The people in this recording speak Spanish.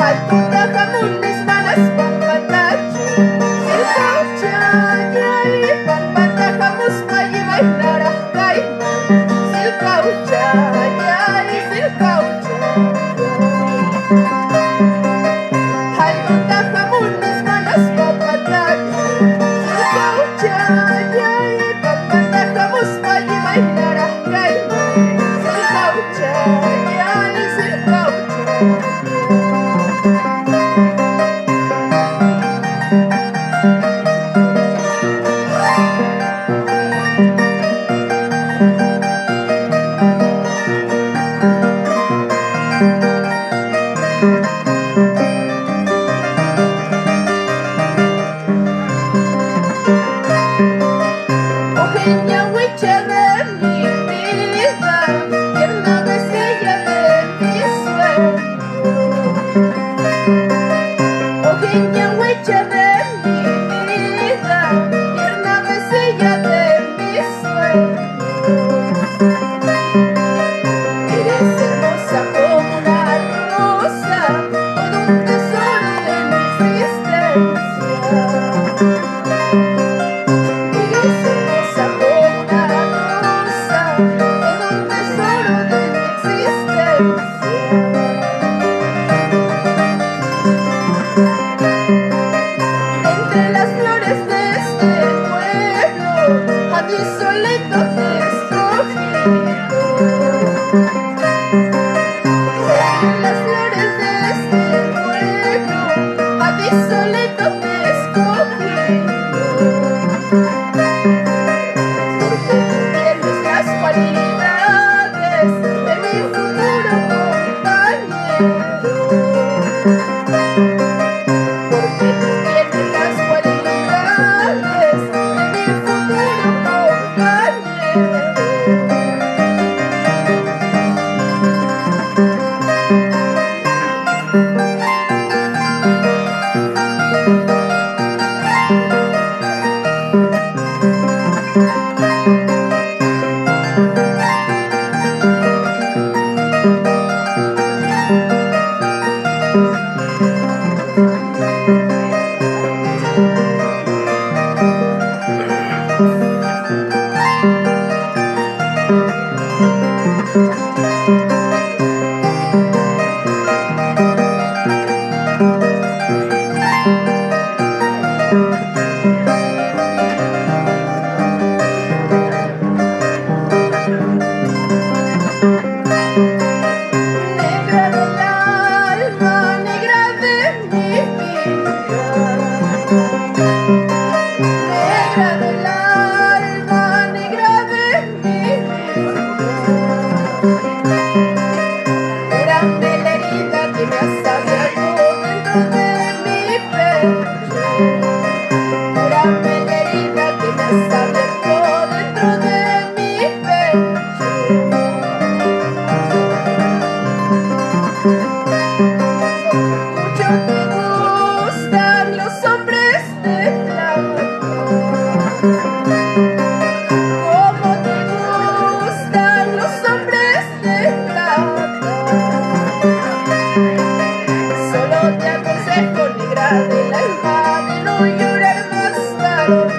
Maltuta jamunes manas pampatachu Silcauchayay pampatajamus mayi bailara kaiman Silcauchayay Maltuta jamunes manas pampatachu Silcauchayay pampatajamus mayi bailara kaiman Silcauchayay Ojeña huicha de mi vida, tierna besilla de mi sueño. Ojeña huicha de mi vida, tierna besilla de mi sueño. Eres hermosa como una rosa, todo un tesoro de mi existencia. Entre las flores de este pueblo, a ti solito te he escogido. Entre las flores de este pueblo, a ti solito te he escogido. Porque tú tienes las cualidades de mi futuro compañero. Porque tú tienes las cualidades de mi futuro compañero. Negra del alma, negra de mi vida. Negra del alma, negra de mi vida. Cúrame la herida que me has abierto dentro de mi pecho. Cúrame la herida que me has abierto dentro de mi pecho. Mucho te gustan los hombres de plata. Como te gustan los hombres de plata. Solo te aconsejo, negra del alma, de no llorar más tarde.